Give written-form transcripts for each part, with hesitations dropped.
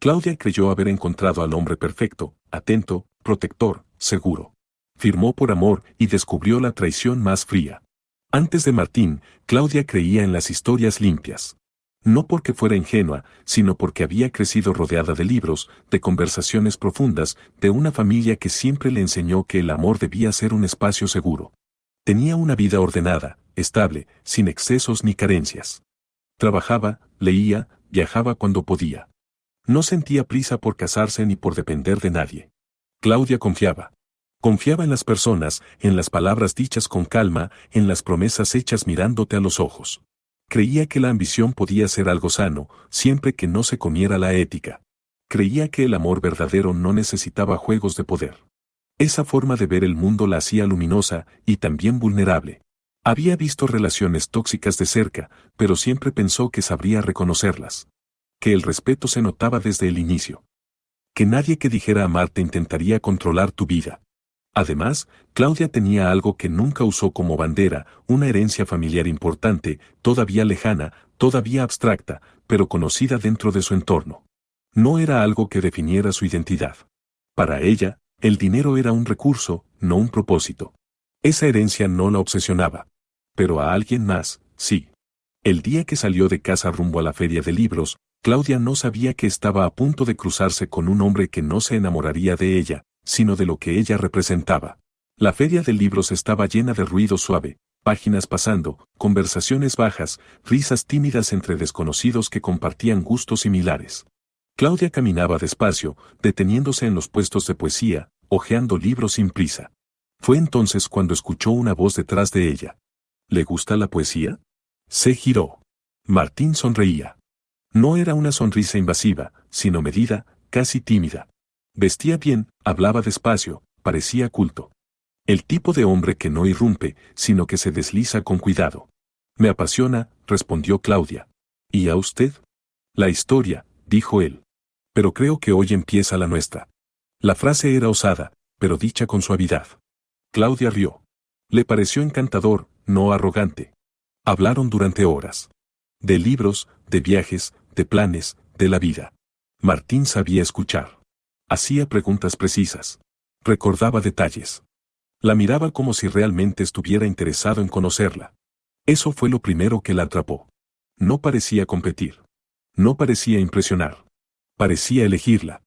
Claudia creyó haber encontrado al hombre perfecto, atento, protector, seguro. Firmó por amor y descubrió la traición más fría. Antes de Martín, Claudia creía en las historias limpias. No porque fuera ingenua, sino porque había crecido rodeada de libros, de conversaciones profundas, de una familia que siempre le enseñó que el amor debía ser un espacio seguro. Tenía una vida ordenada, estable, sin excesos ni carencias. Trabajaba, leía, viajaba cuando podía. No sentía prisa por casarse ni por depender de nadie. Claudia confiaba. Confiaba en las personas, en las palabras dichas con calma, en las promesas hechas mirándote a los ojos. Creía que la ambición podía ser algo sano, siempre que no se comiera la ética. Creía que el amor verdadero no necesitaba juegos de poder. Esa forma de ver el mundo la hacía luminosa y también vulnerable. Había visto relaciones tóxicas de cerca, pero siempre pensó que sabría reconocerlas. Que el respeto se notaba desde el inicio. Que nadie que dijera amarte intentaría controlar tu vida. Además, Claudia tenía algo que nunca usó como bandera, una herencia familiar importante, todavía lejana, todavía abstracta, pero conocida dentro de su entorno. No era algo que definiera su identidad. Para ella, el dinero era un recurso, no un propósito. Esa herencia no la obsesionaba. Pero a alguien más, sí. El día que salió de casa rumbo a la feria de libros, Claudia no sabía que estaba a punto de cruzarse con un hombre que no se enamoraría de ella, sino de lo que ella representaba. La feria de libros estaba llena de ruido suave, páginas pasando, conversaciones bajas, risas tímidas entre desconocidos que compartían gustos similares. Claudia caminaba despacio, deteniéndose en los puestos de poesía, hojeando libros sin prisa. Fue entonces cuando escuchó una voz detrás de ella. ¿Le gusta la poesía? Se giró. Martín sonreía. No era una sonrisa invasiva, sino medida, casi tímida. Vestía bien, hablaba despacio, parecía culto. El tipo de hombre que no irrumpe, sino que se desliza con cuidado. Me apasiona, respondió Claudia. ¿Y a usted? La historia, dijo él. Pero creo que hoy empieza la nuestra. La frase era osada, pero dicha con suavidad. Claudia rió. Le pareció encantador, no arrogante. Hablaron durante horas. De libros, de viajes, de planes, de la vida. Martín sabía escuchar. Hacía preguntas precisas. Recordaba detalles. La miraba como si realmente estuviera interesado en conocerla. Eso fue lo primero que la atrapó. No parecía competir. No parecía impresionar. Parecía elegirla.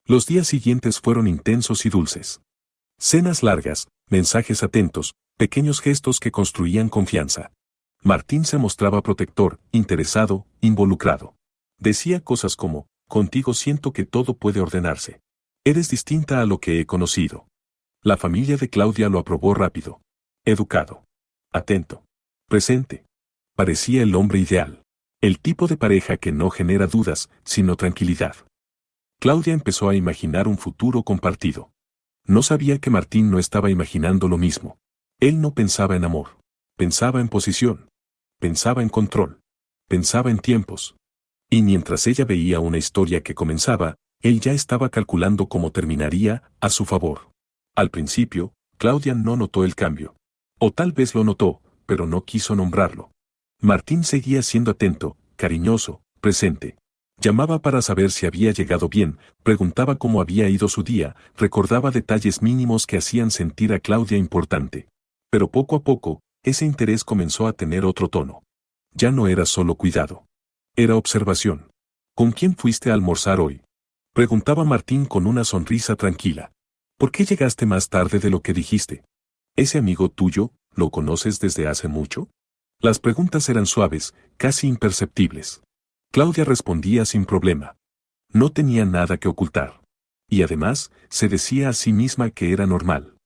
Los días siguientes fueron intensos y dulces. Cenas largas, mensajes atentos, pequeños gestos que construían confianza. Martín se mostraba protector, interesado, involucrado. Decía cosas como, contigo siento que todo puede ordenarse. Eres distinta a lo que he conocido. La familia de Claudia lo aprobó rápido. Educado. Atento. Presente. Parecía el hombre ideal. El tipo de pareja que no genera dudas, sino tranquilidad. Claudia empezó a imaginar un futuro compartido. No sabía que Martín no estaba imaginando lo mismo. Él no pensaba en amor. Pensaba en posición. Pensaba en control. Pensaba en tiempos. Y mientras ella veía una historia que comenzaba, él ya estaba calculando cómo terminaría, a su favor. Al principio, Claudia no notó el cambio. O tal vez lo notó, pero no quiso nombrarlo. Martín seguía siendo atento, cariñoso, presente. Llamaba para saber si había llegado bien, preguntaba cómo había ido su día, recordaba detalles mínimos que hacían sentir a Claudia importante. Pero poco a poco, ese interés comenzó a tener otro tono. Ya no era solo cuidado. Era observación. ¿Con quién fuiste a almorzar hoy? Preguntaba Martín con una sonrisa tranquila. ¿Por qué llegaste más tarde de lo que dijiste? ¿Ese amigo tuyo, lo conoces desde hace mucho? Las preguntas eran suaves, casi imperceptibles. Claudia respondía sin problema. No tenía nada que ocultar. Y además, se decía a sí misma que era normal.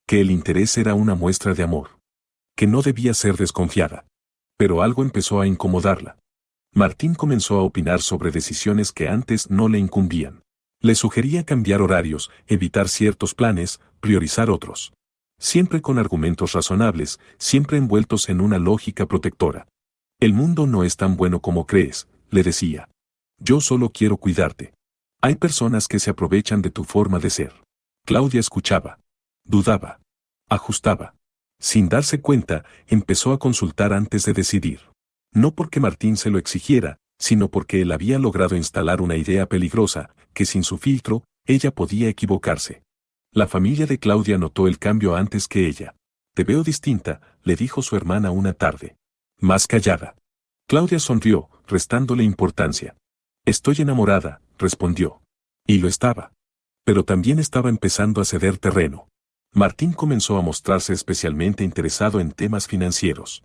Que el interés era una muestra de amor. Que no debía ser desconfiada. Pero algo empezó a incomodarla. Martín comenzó a opinar sobre decisiones que antes no le incumbían. Le sugería cambiar horarios, evitar ciertos planes, priorizar otros. Siempre con argumentos razonables, siempre envueltos en una lógica protectora. El mundo no es tan bueno como crees, le decía. Yo solo quiero cuidarte. Hay personas que se aprovechan de tu forma de ser. Claudia escuchaba. Dudaba. Ajustaba. Sin darse cuenta, empezó a consultar antes de decidir. No porque Martín se lo exigiera, sino porque él había logrado instalar una idea peligrosa, que sin su filtro, ella podía equivocarse. La familia de Claudia notó el cambio antes que ella. Te veo distinta, le dijo su hermana una tarde. Más callada. Claudia sonrió, restándole importancia. Estoy enamorada, respondió. Y lo estaba. Pero también estaba empezando a ceder terreno. Martín comenzó a mostrarse especialmente interesado en temas financieros.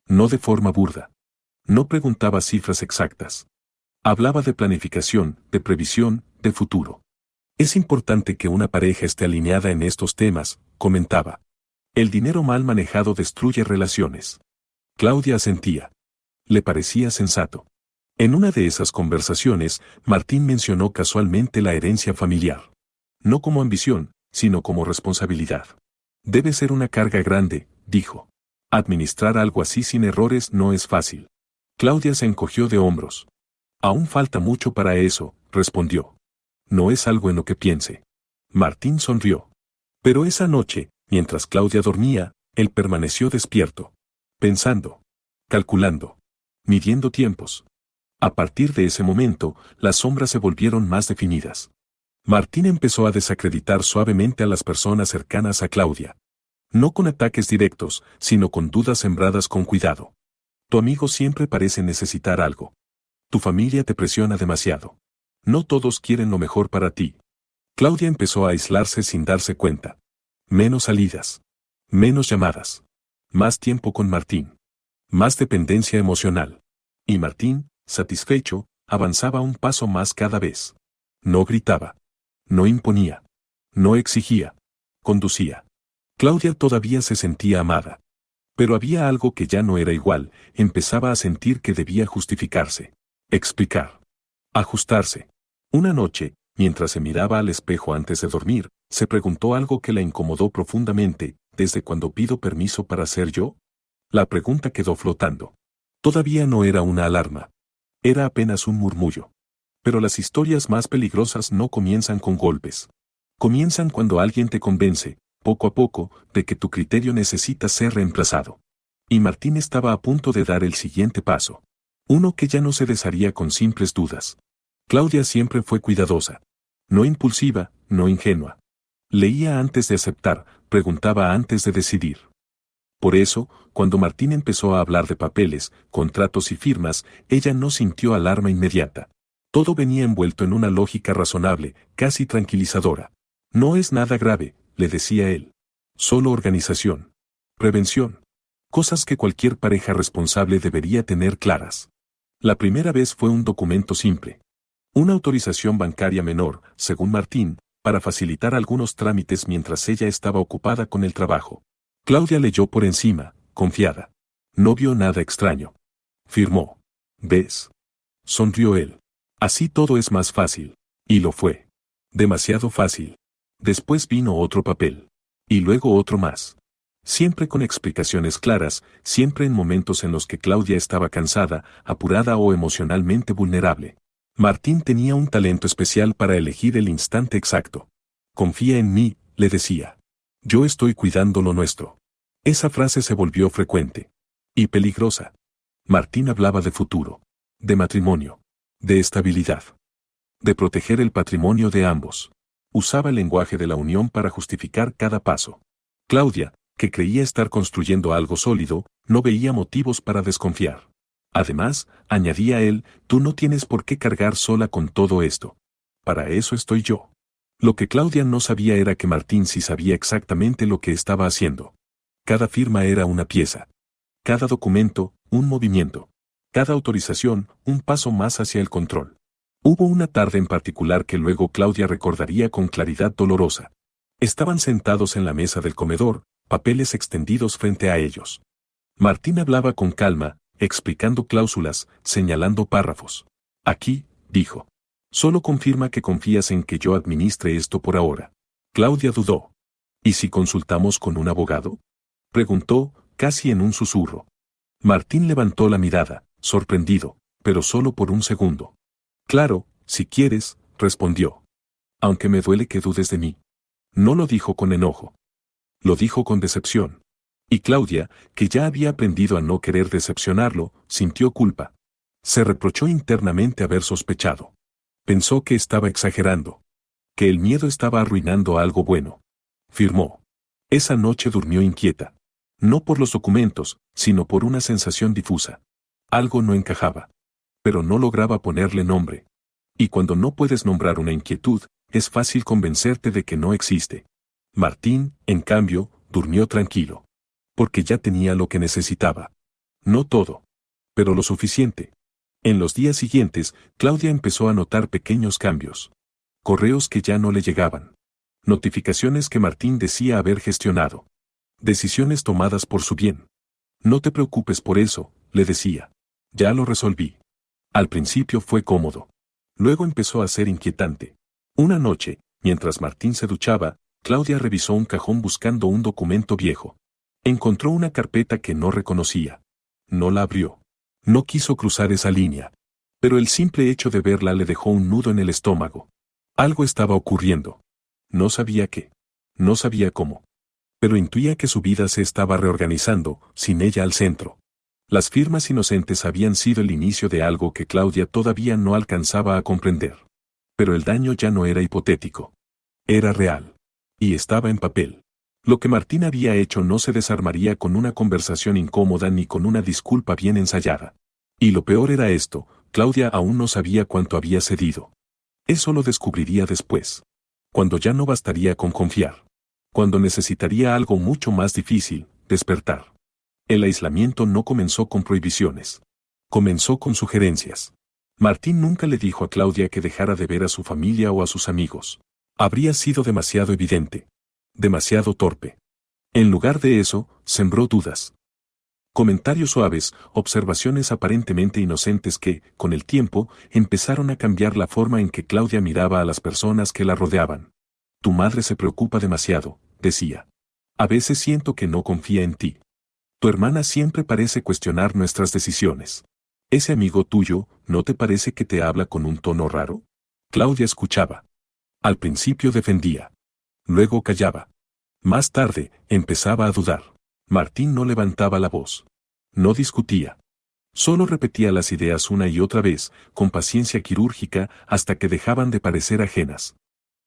No de forma burda. No preguntaba cifras exactas. Hablaba de planificación, de previsión, de futuro. Es importante que una pareja esté alineada en estos temas, comentaba. El dinero mal manejado destruye relaciones. Claudia asentía. Le parecía sensato. En una de esas conversaciones, Martín mencionó casualmente la herencia familiar. No como ambición, sino como responsabilidad. Debe ser una carga grande, dijo. Administrar algo así sin errores no es fácil. Claudia se encogió de hombros. Aún falta mucho para eso, respondió. No es algo en lo que piense. Martín sonrió. Pero esa noche, mientras Claudia dormía, él permaneció despierto. Pensando. Calculando. Midiendo tiempos. A partir de ese momento, las sombras se volvieron más definidas. Martín empezó a desacreditar suavemente a las personas cercanas a Claudia. No con ataques directos, sino con dudas sembradas con cuidado. Tu amigo siempre parece necesitar algo. Tu familia te presiona demasiado. No todos quieren lo mejor para ti. Claudia empezó a aislarse sin darse cuenta. Menos salidas. Menos llamadas. Más tiempo con Martín. Más dependencia emocional. Y Martín, satisfecho, avanzaba un paso más cada vez. No gritaba. No imponía. No exigía. Conducía. Claudia todavía se sentía amada. Pero había algo que ya no era igual, empezaba a sentir que debía justificarse. Explicar. Ajustarse. Una noche, mientras se miraba al espejo antes de dormir, se preguntó algo que la incomodó profundamente, ¿desde cuándo pido permiso para ser yo? La pregunta quedó flotando. Todavía no era una alarma. Era apenas un murmullo. Pero las historias más peligrosas no comienzan con golpes. Comienzan cuando alguien te convence, poco a poco, de que tu criterio necesita ser reemplazado. Y Martín estaba a punto de dar el siguiente paso. Uno que ya no se desharía con simples dudas. Claudia siempre fue cuidadosa. No impulsiva, no ingenua. Leía antes de aceptar, preguntaba antes de decidir. Por eso, cuando Martín empezó a hablar de papeles, contratos y firmas, ella no sintió alarma inmediata. Todo venía envuelto en una lógica razonable, casi tranquilizadora. No es nada grave, le decía él. Solo organización. Prevención. Cosas que cualquier pareja responsable debería tener claras. La primera vez fue un documento simple. Una autorización bancaria menor, según Martín, para facilitar algunos trámites mientras ella estaba ocupada con el trabajo. Claudia leyó por encima, confiada. No vio nada extraño. Firmó. ¿Ves? Sonrió él. Así todo es más fácil. Y lo fue. Demasiado fácil. Después vino otro papel. Y luego otro más. Siempre con explicaciones claras, siempre en momentos en los que Claudia estaba cansada, apurada o emocionalmente vulnerable. Martín tenía un talento especial para elegir el instante exacto. Confía en mí, le decía. Yo estoy cuidando lo nuestro. Esa frase se volvió frecuente. Y peligrosa. Martín hablaba de futuro. De matrimonio. De estabilidad. De proteger el patrimonio de ambos. Usaba el lenguaje de la unión para justificar cada paso. Claudia, que creía estar construyendo algo sólido, no veía motivos para desconfiar. Además, añadía él, tú no tienes por qué cargar sola con todo esto. Para eso estoy yo. Lo que Claudia no sabía era que Martín sí sabía exactamente lo que estaba haciendo. Cada firma era una pieza. Cada documento, un movimiento. Cada autorización, un paso más hacia el control. Hubo una tarde en particular que luego Claudia recordaría con claridad dolorosa. Estaban sentados en la mesa del comedor, papeles extendidos frente a ellos. Martín hablaba con calma, explicando cláusulas, señalando párrafos. Aquí, dijo. Solo confirma que confías en que yo administre esto por ahora. Claudia dudó. ¿Y si consultamos con un abogado? Preguntó, casi en un susurro. Martín levantó la mirada, sorprendido, pero solo por un segundo. Claro, si quieres, respondió. Aunque me duele que dudes de mí. No lo dijo con enojo. Lo dijo con decepción. Y Claudia, que ya había aprendido a no querer decepcionarlo, sintió culpa. Se reprochó internamente haber sospechado. Pensó que estaba exagerando. Que el miedo estaba arruinando algo bueno. Firmó. Esa noche durmió inquieta. No por los documentos, sino por una sensación difusa. Algo no encajaba. Pero no lograba ponerle nombre. Y cuando no puedes nombrar una inquietud, es fácil convencerte de que no existe. Martín, en cambio, durmió tranquilo. Porque ya tenía lo que necesitaba. No todo. Pero lo suficiente. En los días siguientes, Claudia empezó a notar pequeños cambios. Correos que ya no le llegaban. Notificaciones que Martín decía haber gestionado. Decisiones tomadas por su bien. No te preocupes por eso, le decía. Ya lo resolví. Al principio fue cómodo. Luego empezó a ser inquietante. Una noche, mientras Martín se duchaba, Claudia revisó un cajón buscando un documento viejo. Encontró una carpeta que no reconocía. No la abrió. No quiso cruzar esa línea. Pero el simple hecho de verla le dejó un nudo en el estómago. Algo estaba ocurriendo. No sabía qué. No sabía cómo. Pero intuía que su vida se estaba reorganizando, sin ella al centro. Las firmas inocentes habían sido el inicio de algo que Claudia todavía no alcanzaba a comprender. Pero el daño ya no era hipotético. Era real. Y estaba en papel. Lo que Martín había hecho no se desarmaría con una conversación incómoda ni con una disculpa bien ensayada. Y lo peor era esto, Claudia aún no sabía cuánto había cedido. Eso lo descubriría después. Cuando ya no bastaría con confiar. Cuando necesitaría algo mucho más difícil, despertar. El aislamiento no comenzó con prohibiciones. Comenzó con sugerencias. Martín nunca le dijo a Claudia que dejara de ver a su familia o a sus amigos. Habría sido demasiado evidente. Demasiado torpe. En lugar de eso, sembró dudas. Comentarios suaves, observaciones aparentemente inocentes que, con el tiempo, empezaron a cambiar la forma en que Claudia miraba a las personas que la rodeaban. Tu madre se preocupa demasiado, decía. A veces siento que no confía en ti. Tu hermana siempre parece cuestionar nuestras decisiones. Ese amigo tuyo, ¿no te parece que te habla con un tono raro? Claudia escuchaba. Al principio defendía. Luego callaba. Más tarde, empezaba a dudar. Martín no levantaba la voz. No discutía. Solo repetía las ideas una y otra vez, con paciencia quirúrgica, hasta que dejaban de parecer ajenas.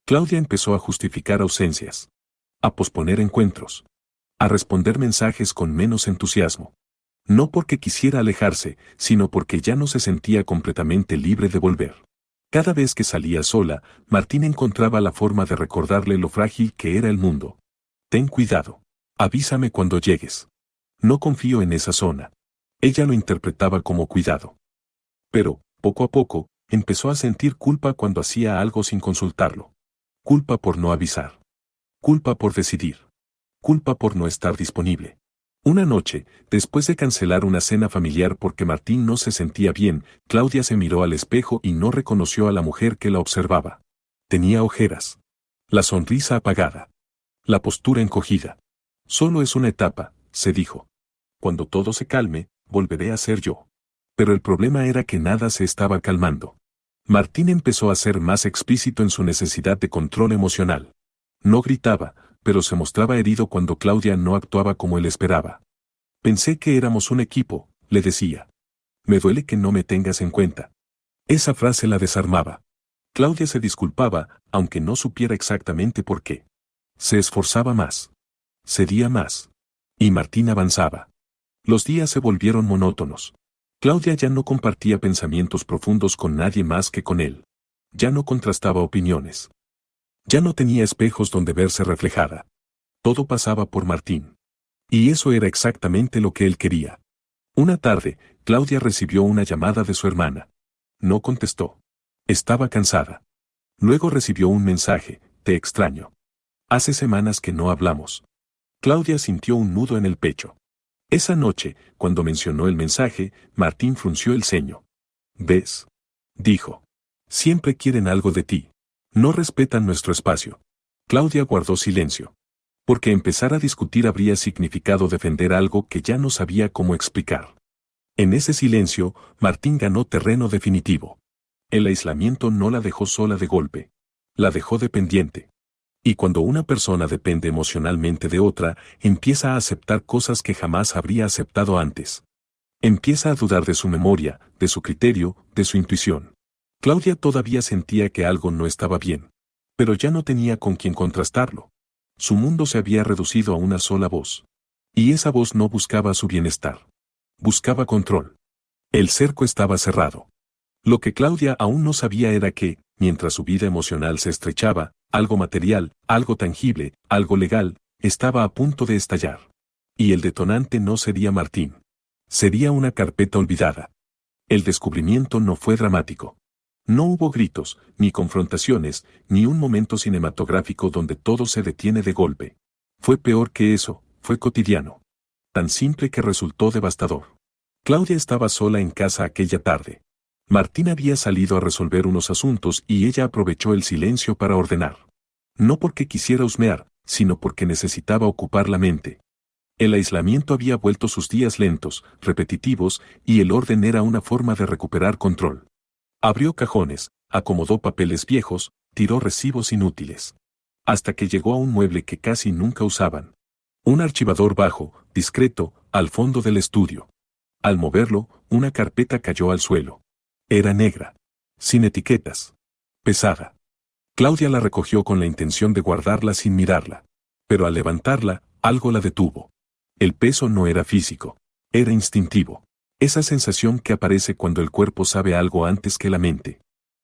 Claudia empezó a justificar ausencias. A posponer encuentros. A responder mensajes con menos entusiasmo. No porque quisiera alejarse, sino porque ya no se sentía completamente libre de volver. Cada vez que salía sola, Martín encontraba la forma de recordarle lo frágil que era el mundo. Ten cuidado. Avísame cuando llegues. No confío en esa zona. Ella lo interpretaba como cuidado. Pero, poco a poco, empezó a sentir culpa cuando hacía algo sin consultarlo. Culpa por no avisar. Culpa por decidir. Culpa por no estar disponible. Una noche, después de cancelar una cena familiar porque Martín no se sentía bien, Claudia se miró al espejo y no reconoció a la mujer que la observaba. Tenía ojeras. La sonrisa apagada. La postura encogida. Solo es una etapa, se dijo. Cuando todo se calme, volveré a ser yo. Pero el problema era que nada se estaba calmando. Martín empezó a ser más explícito en su necesidad de control emocional. No gritaba, pero se mostraba herido cuando Claudia no actuaba como él esperaba. Pensé que éramos un equipo, le decía. Me duele que no me tengas en cuenta. Esa frase la desarmaba. Claudia se disculpaba, aunque no supiera exactamente por qué. Se esforzaba más. Cedía más. Y Martín avanzaba. Los días se volvieron monótonos. Claudia ya no compartía pensamientos profundos con nadie más que con él. Ya no contrastaba opiniones. Ya no tenía espejos donde verse reflejada. Todo pasaba por Martín. Y eso era exactamente lo que él quería. Una tarde, Claudia recibió una llamada de su hermana. No contestó. Estaba cansada. Luego recibió un mensaje: te extraño. Hace semanas que no hablamos. Claudia sintió un nudo en el pecho. Esa noche, cuando mencionó el mensaje, Martín frunció el ceño. ¿Ves? Dijo. Siempre quieren algo de ti. No respetan nuestro espacio. Claudia guardó silencio. Porque empezar a discutir habría significado defender algo que ya no sabía cómo explicar. En ese silencio, Martín ganó terreno definitivo. El aislamiento no la dejó sola de golpe. La dejó dependiente. Y cuando una persona depende emocionalmente de otra, empieza a aceptar cosas que jamás habría aceptado antes. Empieza a dudar de su memoria, de su criterio, de su intuición. Claudia todavía sentía que algo no estaba bien. Pero ya no tenía con quién contrastarlo. Su mundo se había reducido a una sola voz. Y esa voz no buscaba su bienestar. Buscaba control. El cerco estaba cerrado. Lo que Claudia aún no sabía era que, mientras su vida emocional se estrechaba, algo material, algo tangible, algo legal, estaba a punto de estallar. Y el detonante no sería Martín. Sería una carpeta olvidada. El descubrimiento no fue dramático. No hubo gritos, ni confrontaciones, ni un momento cinematográfico donde todo se detiene de golpe. Fue peor que eso, fue cotidiano. Tan simple que resultó devastador. Claudia estaba sola en casa aquella tarde. Martín había salido a resolver unos asuntos y ella aprovechó el silencio para ordenar. No porque quisiera husmear, sino porque necesitaba ocupar la mente. El aislamiento había vuelto sus días lentos, repetitivos, y el orden era una forma de recuperar control. Abrió cajones, acomodó papeles viejos, tiró recibos inútiles. Hasta que llegó a un mueble que casi nunca usaban. Un archivador bajo, discreto, al fondo del estudio. Al moverlo, una carpeta cayó al suelo. Era negra. Sin etiquetas. Pesada. Claudia la recogió con la intención de guardarla sin mirarla. Pero al levantarla, algo la detuvo. El peso no era físico. Era instintivo. Esa sensación que aparece cuando el cuerpo sabe algo antes que la mente.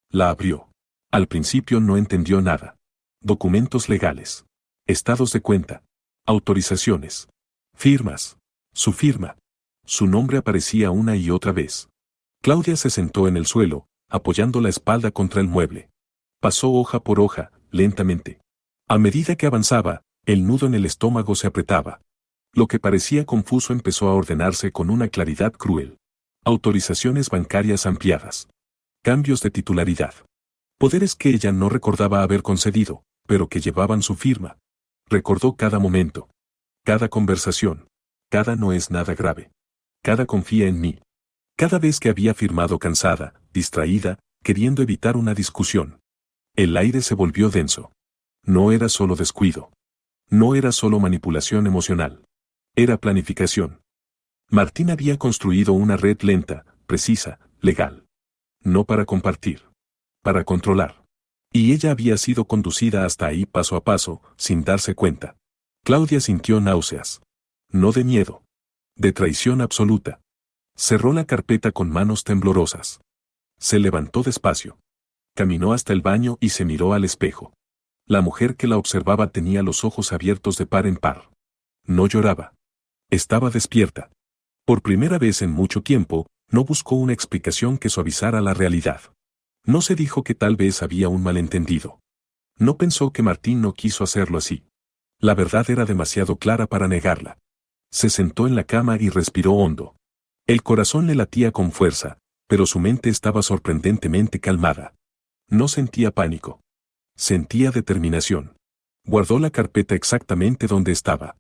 La abrió. Al principio no entendió nada. Documentos legales. Estados de cuenta. Autorizaciones. Firmas. Su firma. Su nombre aparecía una y otra vez. Claudia se sentó en el suelo, apoyando la espalda contra el mueble. Pasó hoja por hoja, lentamente. A medida que avanzaba, el nudo en el estómago se apretaba. Lo que parecía confuso empezó a ordenarse con una claridad cruel. Autorizaciones bancarias ampliadas. Cambios de titularidad. Poderes que ella no recordaba haber concedido, pero que llevaban su firma. Recordó cada momento. Cada conversación. Cada no es nada grave. Cada confía en mí. Cada vez que había firmado cansada, distraída, queriendo evitar una discusión. El aire se volvió denso. No era solo descuido. No era solo manipulación emocional. Era planificación. Martín había construido una red lenta, precisa, legal. No para compartir. Para controlar. Y ella había sido conducida hasta ahí paso a paso, sin darse cuenta. Claudia sintió náuseas. No de miedo. De traición absoluta. Cerró la carpeta con manos temblorosas. Se levantó despacio. Caminó hasta el baño y se miró al espejo. La mujer que la observaba tenía los ojos abiertos de par en par. No lloraba. Estaba despierta. Por primera vez en mucho tiempo, no buscó una explicación que suavizara la realidad. No se dijo que tal vez había un malentendido. No pensó que Martín no quiso hacerlo así. La verdad era demasiado clara para negarla. Se sentó en la cama y respiró hondo. El corazón le latía con fuerza, pero su mente estaba sorprendentemente calmada. No sentía pánico. Sentía determinación. Guardó la carpeta exactamente donde estaba.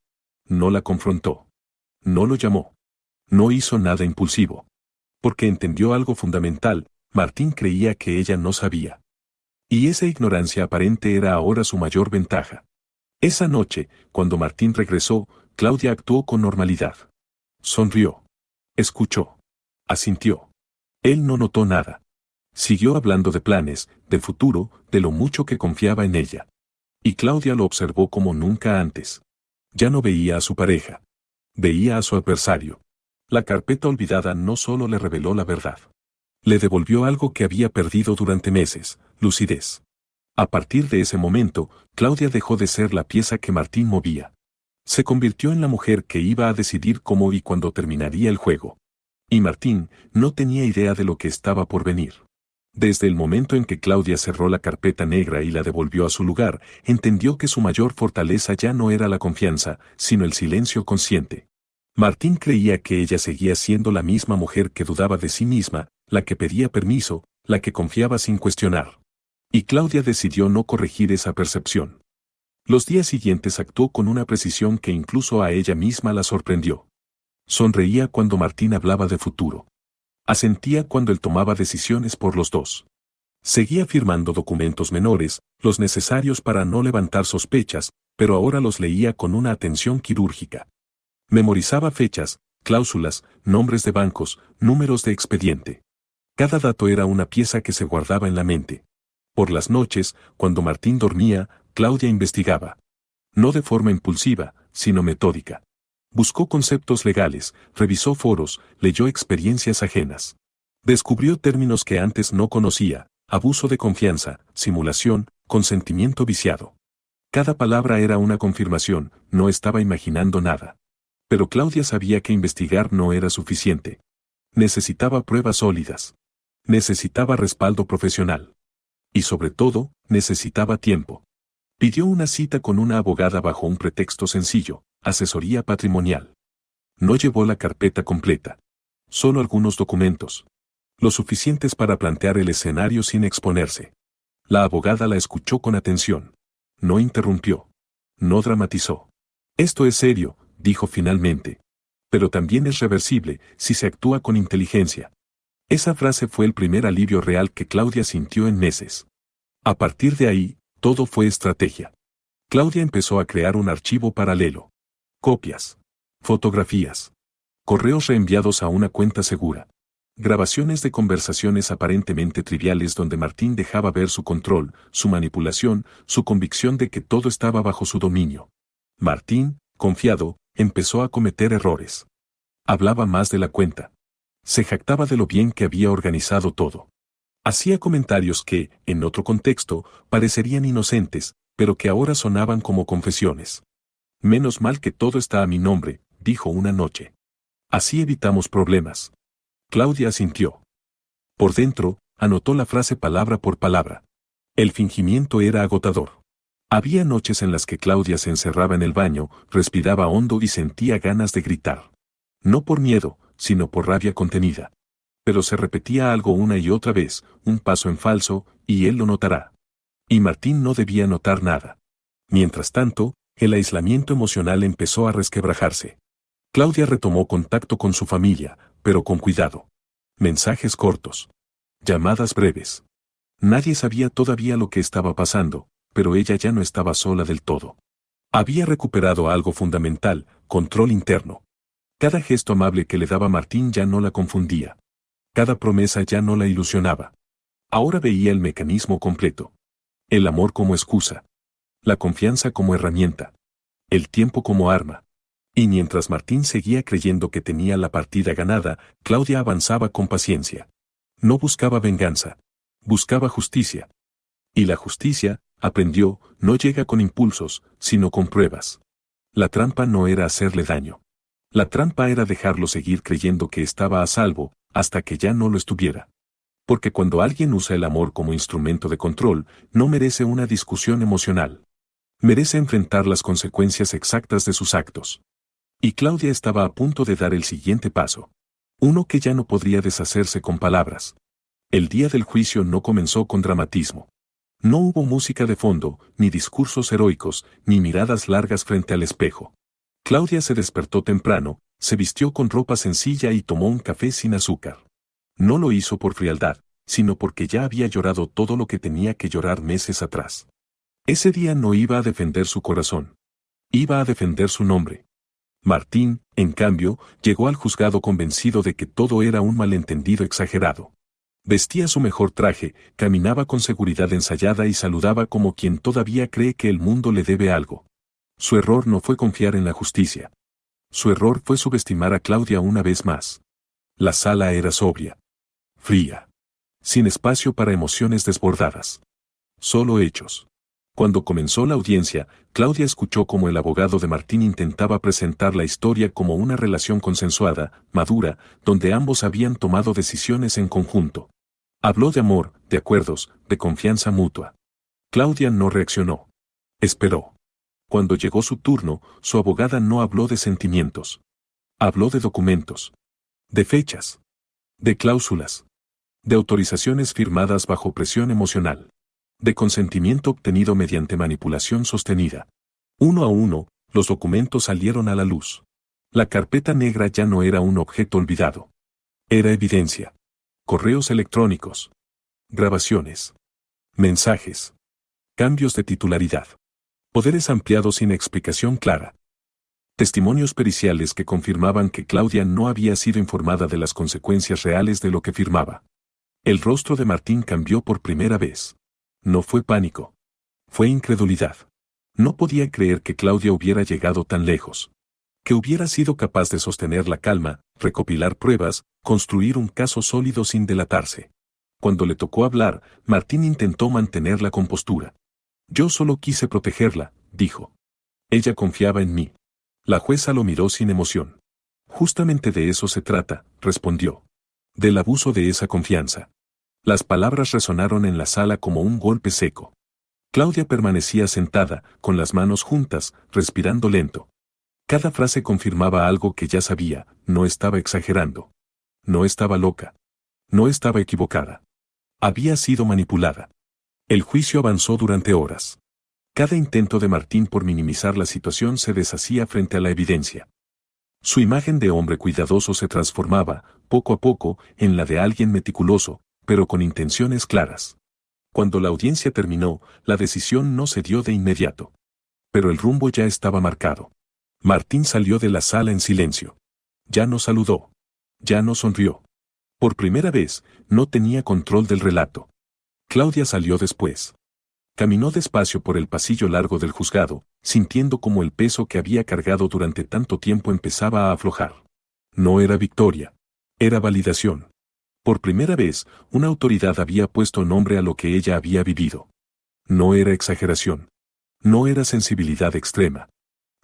No la confrontó. No lo llamó. No hizo nada impulsivo. Porque entendió algo fundamental, Martín creía que ella no sabía. Y esa ignorancia aparente era ahora su mayor ventaja. Esa noche, cuando Martín regresó, Claudia actuó con normalidad. Sonrió. Escuchó. Asintió. Él no notó nada. Siguió hablando de planes, del futuro, de lo mucho que confiaba en ella. Y Claudia lo observó como nunca antes. Ya no veía a su pareja. Veía a su adversario. La carpeta olvidada no solo le reveló la verdad. Le devolvió algo que había perdido durante meses, lucidez. A partir de ese momento, Claudia dejó de ser la pieza que Martín movía. Se convirtió en la mujer que iba a decidir cómo y cuándo terminaría el juego. Y Martín no tenía idea de lo que estaba por venir. Desde el momento en que Claudia cerró la carpeta negra y la devolvió a su lugar, entendió que su mayor fortaleza ya no era la confianza, sino el silencio consciente. Martín creía que ella seguía siendo la misma mujer que dudaba de sí misma, la que pedía permiso, la que confiaba sin cuestionar. Y Claudia decidió no corregir esa percepción. Los días siguientes actuó con una precisión que incluso a ella misma la sorprendió. Sonreía cuando Martín hablaba de futuro. Asentía cuando él tomaba decisiones por los dos. Seguía firmando documentos menores, los necesarios para no levantar sospechas, pero ahora los leía con una atención quirúrgica. Memorizaba fechas, cláusulas, nombres de bancos, números de expediente. Cada dato era una pieza que se guardaba en la mente. Por las noches, cuando Martín dormía, Claudia investigaba. No de forma impulsiva, sino metódica. Buscó conceptos legales, revisó foros, leyó experiencias ajenas. Descubrió términos que antes no conocía: abuso de confianza, simulación, consentimiento viciado. Cada palabra era una confirmación, no estaba imaginando nada. Pero Claudia sabía que investigar no era suficiente. Necesitaba pruebas sólidas. Necesitaba respaldo profesional. Y sobre todo, necesitaba tiempo. Pidió una cita con una abogada bajo un pretexto sencillo: asesoría patrimonial. No llevó la carpeta completa. Solo algunos documentos. Lo suficientes para plantear el escenario sin exponerse. La abogada la escuchó con atención. No interrumpió. No dramatizó. Esto es serio, dijo finalmente. Pero también es reversible si se actúa con inteligencia. Esa frase fue el primer alivio real que Claudia sintió en meses. A partir de ahí, todo fue estrategia. Claudia empezó a crear un archivo paralelo. Copias. Fotografías. Correos reenviados a una cuenta segura. Grabaciones de conversaciones aparentemente triviales donde Martín dejaba ver su control, su manipulación, su convicción de que todo estaba bajo su dominio. Martín, confiado, empezó a cometer errores. Hablaba más de la cuenta. Se jactaba de lo bien que había organizado todo. Hacía comentarios que, en otro contexto, parecerían inocentes, pero que ahora sonaban como confesiones. Menos mal que todo está a mi nombre, dijo una noche. Así evitamos problemas. Claudia asintió. Por dentro, anotó la frase palabra por palabra. El fingimiento era agotador. Había noches en las que Claudia se encerraba en el baño, respiraba hondo y sentía ganas de gritar. No por miedo, sino por rabia contenida. Pero se repetía algo una y otra vez: un paso en falso, y él lo notará. Y Martín no debía notar nada. Mientras tanto, el aislamiento emocional empezó a resquebrajarse. Claudia retomó contacto con su familia, pero con cuidado. Mensajes cortos. Llamadas breves. Nadie sabía todavía lo que estaba pasando, pero ella ya no estaba sola del todo. Había recuperado algo fundamental: control interno. Cada gesto amable que le daba Martín ya no la confundía. Cada promesa ya no la ilusionaba. Ahora veía el mecanismo completo. El amor como excusa. La confianza como herramienta. El tiempo como arma. Y mientras Martín seguía creyendo que tenía la partida ganada, Claudia avanzaba con paciencia. No buscaba venganza. Buscaba justicia. Y la justicia, aprendió, no llega con impulsos, sino con pruebas. La trampa no era hacerle daño. La trampa era dejarlo seguir creyendo que estaba a salvo, hasta que ya no lo estuviera. Porque cuando alguien usa el amor como instrumento de control, no merece una discusión emocional. Merece enfrentar las consecuencias exactas de sus actos. Y Claudia estaba a punto de dar el siguiente paso. Uno que ya no podría deshacerse con palabras. El día del juicio no comenzó con dramatismo. No hubo música de fondo, ni discursos heroicos, ni miradas largas frente al espejo. Claudia se despertó temprano, se vistió con ropa sencilla y tomó un café sin azúcar. No lo hizo por frialdad, sino porque ya había llorado todo lo que tenía que llorar meses atrás. Ese día no iba a defender su corazón. Iba a defender su nombre. Martín, en cambio, llegó al juzgado convencido de que todo era un malentendido exagerado. Vestía su mejor traje, caminaba con seguridad ensayada y saludaba como quien todavía cree que el mundo le debe algo. Su error no fue confiar en la justicia. Su error fue subestimar a Claudia una vez más. La sala era sobria. Fría. Sin espacio para emociones desbordadas. Solo hechos. Cuando comenzó la audiencia, Claudia escuchó cómo el abogado de Martín intentaba presentar la historia como una relación consensuada, madura, donde ambos habían tomado decisiones en conjunto. Habló de amor, de acuerdos, de confianza mutua. Claudia no reaccionó. Esperó. Cuando llegó su turno, su abogada no habló de sentimientos. Habló de documentos. De fechas. De cláusulas. De autorizaciones firmadas bajo presión emocional. De consentimiento obtenido mediante manipulación sostenida. Uno a uno, los documentos salieron a la luz. La carpeta negra ya no era un objeto olvidado. Era evidencia. Correos electrónicos. Grabaciones. Mensajes. Cambios de titularidad. Poderes ampliados sin explicación clara. Testimonios periciales que confirmaban que Claudia no había sido informada de las consecuencias reales de lo que firmaba. El rostro de Martín cambió por primera vez. No fue pánico. Fue incredulidad. No podía creer que Claudia hubiera llegado tan lejos. Que hubiera sido capaz de sostener la calma, recopilar pruebas, construir un caso sólido sin delatarse. Cuando le tocó hablar, Martín intentó mantener la compostura. Yo solo quise protegerla, dijo. Ella confiaba en mí. La jueza lo miró sin emoción. Justamente de eso se trata, respondió. Del abuso de esa confianza. Las palabras resonaron en la sala como un golpe seco. Claudia permanecía sentada, con las manos juntas, respirando lento. Cada frase confirmaba algo que ya sabía, no estaba exagerando. No estaba loca. No estaba equivocada. Había sido manipulada. El juicio avanzó durante horas. Cada intento de Martín por minimizar la situación se deshacía frente a la evidencia. Su imagen de hombre cuidadoso se transformaba, poco a poco, en la de alguien meticuloso, pero con intenciones claras. Cuando la audiencia terminó, la decisión no se dio de inmediato. Pero el rumbo ya estaba marcado. Martín salió de la sala en silencio. Ya no saludó. Ya no sonrió. Por primera vez, no tenía control del relato. Claudia salió después. Caminó despacio por el pasillo largo del juzgado, sintiendo como el peso que había cargado durante tanto tiempo empezaba a aflojar. No era victoria. Era validación. Por primera vez, una autoridad había puesto nombre a lo que ella había vivido. No era exageración. No era sensibilidad extrema.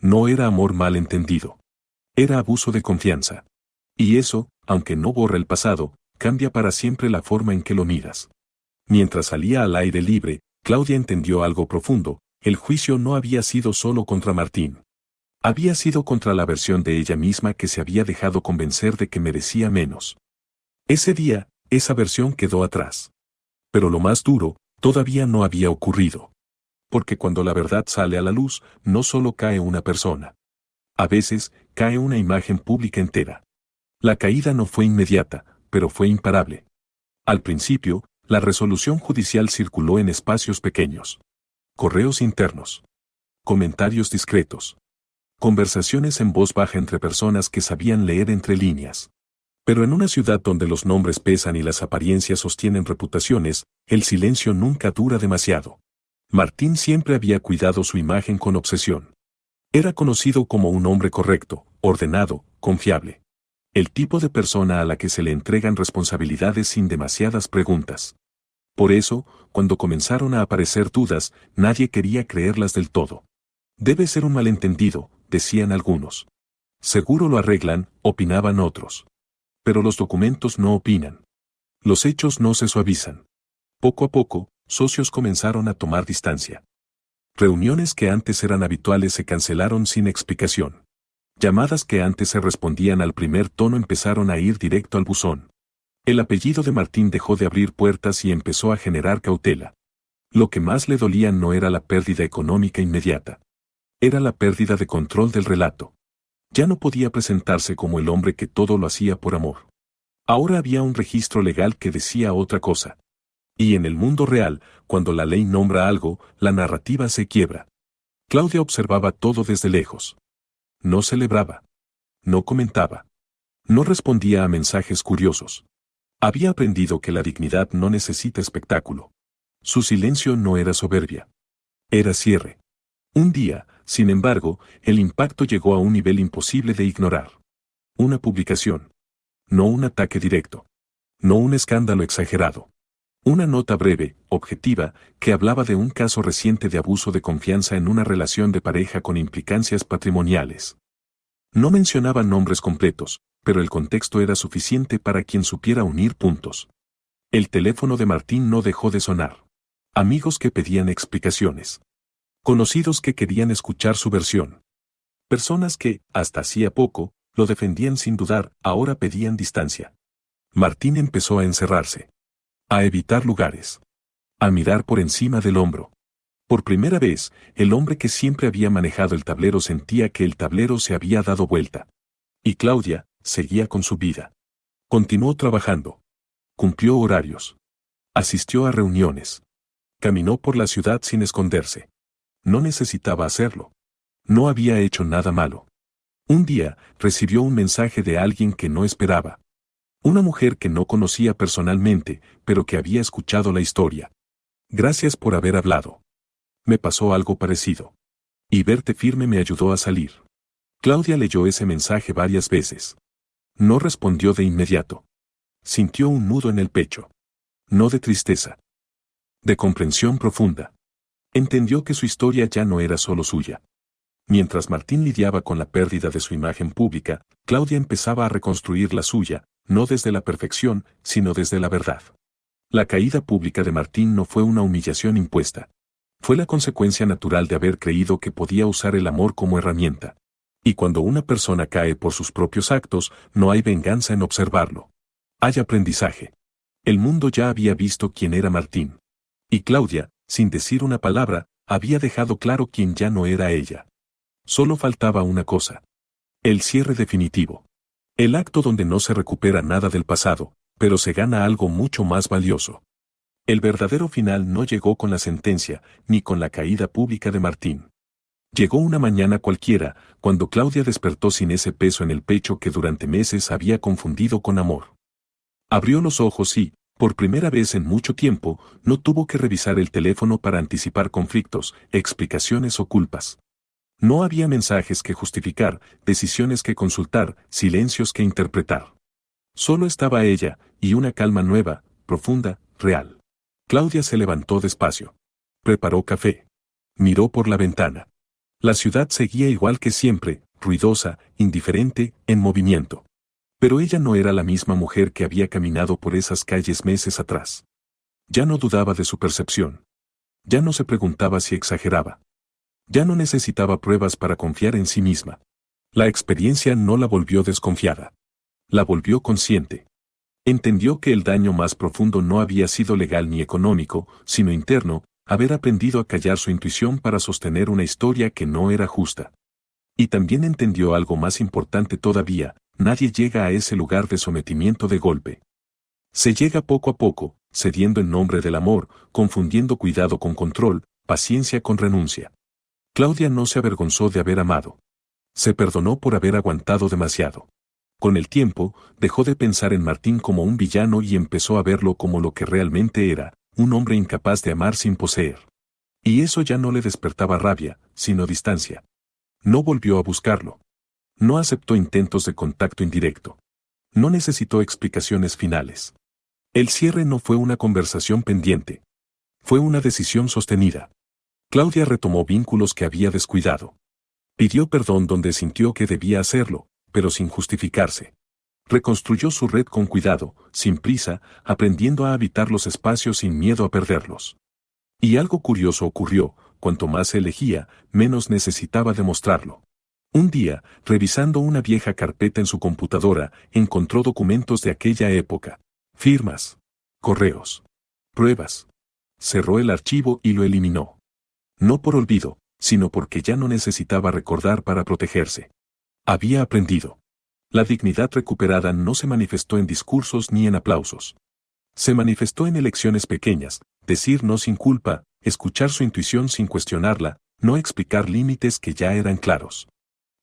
No era amor mal entendido. Era abuso de confianza. Y eso, aunque no borra el pasado, cambia para siempre la forma en que lo miras. Mientras salía al aire libre, Claudia entendió algo profundo: el juicio no había sido solo contra Martín. Había sido contra la versión de ella misma que se había dejado convencer de que merecía menos. Ese día, esa versión quedó atrás. Pero lo más duro, todavía no había ocurrido. Porque cuando la verdad sale a la luz, no solo cae una persona. A veces, cae una imagen pública entera. La caída no fue inmediata, pero fue imparable. Al principio, la resolución judicial circuló en espacios pequeños. Correos internos. Comentarios discretos. Conversaciones en voz baja entre personas que sabían leer entre líneas. Pero en una ciudad donde los nombres pesan y las apariencias sostienen reputaciones, el silencio nunca dura demasiado. Martín siempre había cuidado su imagen con obsesión. Era conocido como un hombre correcto, ordenado, confiable. El tipo de persona a la que se le entregan responsabilidades sin demasiadas preguntas. Por eso, cuando comenzaron a aparecer dudas, nadie quería creerlas del todo. Debe ser un malentendido, decían algunos. Seguro lo arreglan, opinaban otros. Pero los documentos no opinan. Los hechos no se suavizan. Poco a poco, socios comenzaron a tomar distancia. Reuniones que antes eran habituales se cancelaron sin explicación. Llamadas que antes se respondían al primer tono empezaron a ir directo al buzón. El apellido de Martín dejó de abrir puertas y empezó a generar cautela. Lo que más le dolía no era la pérdida económica inmediata. Era la pérdida de control del relato. Ya no podía presentarse como el hombre que todo lo hacía por amor. Ahora había un registro legal que decía otra cosa. Y en el mundo real, cuando la ley nombra algo, la narrativa se quiebra. Claudia observaba todo desde lejos. No celebraba. No comentaba. No respondía a mensajes curiosos. Había aprendido que la dignidad no necesita espectáculo. Su silencio no era soberbia. Era cierre. Un día, sin embargo, el impacto llegó a un nivel imposible de ignorar. Una publicación. No un ataque directo. No un escándalo exagerado. Una nota breve, objetiva, que hablaba de un caso reciente de abuso de confianza en una relación de pareja con implicancias patrimoniales. No mencionaba nombres completos, pero el contexto era suficiente para quien supiera unir puntos. El teléfono de Martín no dejó de sonar. Amigos que pedían explicaciones. Conocidos que querían escuchar su versión. Personas que, hasta hacía poco, lo defendían sin dudar, ahora pedían distancia. Martín empezó a encerrarse. A evitar lugares. A mirar por encima del hombro. Por primera vez, el hombre que siempre había manejado el tablero sentía que el tablero se había dado vuelta. Y Claudia seguía con su vida. Continuó trabajando. Cumplió horarios. Asistió a reuniones. Caminó por la ciudad sin esconderse. No necesitaba hacerlo. No había hecho nada malo. Un día, recibió un mensaje de alguien que no esperaba. Una mujer que no conocía personalmente, pero que había escuchado la historia. Gracias por haber hablado. Me pasó algo parecido. Y verte firme me ayudó a salir. Claudia leyó ese mensaje varias veces. No respondió de inmediato. Sintió un nudo en el pecho. No de tristeza. De comprensión profunda. Entendió que su historia ya no era solo suya. Mientras Martín lidiaba con la pérdida de su imagen pública, Claudia empezaba a reconstruir la suya, no desde la perfección, sino desde la verdad. La caída pública de Martín no fue una humillación impuesta. Fue la consecuencia natural de haber creído que podía usar el amor como herramienta. Y cuando una persona cae por sus propios actos, no hay venganza en observarlo. Hay aprendizaje. El mundo ya había visto quién era Martín. Y Claudia, sin decir una palabra, había dejado claro quién ya no era ella. Solo faltaba una cosa. El cierre definitivo. El acto donde no se recupera nada del pasado, pero se gana algo mucho más valioso. El verdadero final no llegó con la sentencia, ni con la caída pública de Martín. Llegó una mañana cualquiera, cuando Claudia despertó sin ese peso en el pecho que durante meses había confundido con amor. Abrió los ojos y, por primera vez en mucho tiempo, no tuvo que revisar el teléfono para anticipar conflictos, explicaciones o culpas. No había mensajes que justificar, decisiones que consultar, silencios que interpretar. Solo estaba ella, y una calma nueva, profunda, real. Claudia se levantó despacio. Preparó café. Miró por la ventana. La ciudad seguía igual que siempre, ruidosa, indiferente, en movimiento. Pero ella no era la misma mujer que había caminado por esas calles meses atrás. Ya no dudaba de su percepción. Ya no se preguntaba si exageraba. Ya no necesitaba pruebas para confiar en sí misma. La experiencia no la volvió desconfiada. La volvió consciente. Entendió que el daño más profundo no había sido legal ni económico, sino interno, haber aprendido a callar su intuición para sostener una historia que no era justa. Y también entendió algo más importante todavía: nadie llega a ese lugar de sometimiento de golpe. Se llega poco a poco, cediendo en nombre del amor, confundiendo cuidado con control, paciencia con renuncia. Claudia no se avergonzó de haber amado. Se perdonó por haber aguantado demasiado. Con el tiempo, dejó de pensar en Martín como un villano y empezó a verlo como lo que realmente era: un hombre incapaz de amar sin poseer. Y eso ya no le despertaba rabia, sino distancia. No volvió a buscarlo. No aceptó intentos de contacto indirecto. No necesitó explicaciones finales. El cierre no fue una conversación pendiente. Fue una decisión sostenida. Claudia retomó vínculos que había descuidado. Pidió perdón donde sintió que debía hacerlo, pero sin justificarse. Reconstruyó su red con cuidado, sin prisa, aprendiendo a habitar los espacios sin miedo a perderlos. Y algo curioso ocurrió: cuanto más se elegía, menos necesitaba demostrarlo. Un día, revisando una vieja carpeta en su computadora, encontró documentos de aquella época. Firmas. Correos. Pruebas. Cerró el archivo y lo eliminó. No por olvido, sino porque ya no necesitaba recordar para protegerse. Había aprendido. La dignidad recuperada no se manifestó en discursos ni en aplausos. Se manifestó en elecciones pequeñas: decir no sin culpa, escuchar su intuición sin cuestionarla, no explicar límites que ya eran claros.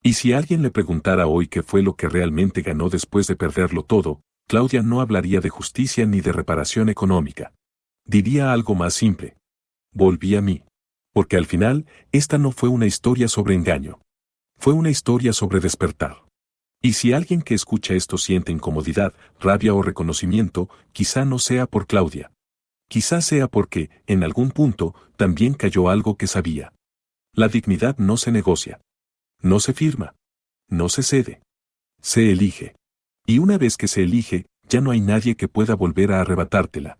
Y si alguien le preguntara hoy qué fue lo que realmente ganó después de perderlo todo, Claudia no hablaría de justicia ni de reparación económica. Diría algo más simple: volví a mí. Porque al final, esta no fue una historia sobre engaño. Fue una historia sobre despertar. Y si alguien que escucha esto siente incomodidad, rabia o reconocimiento, quizá no sea por Claudia. Quizá sea porque, en algún punto, también cayó algo que sabía. La dignidad no se negocia. No se firma. No se cede. Se elige. Y una vez que se elige, ya no hay nadie que pueda volver a arrebatártela.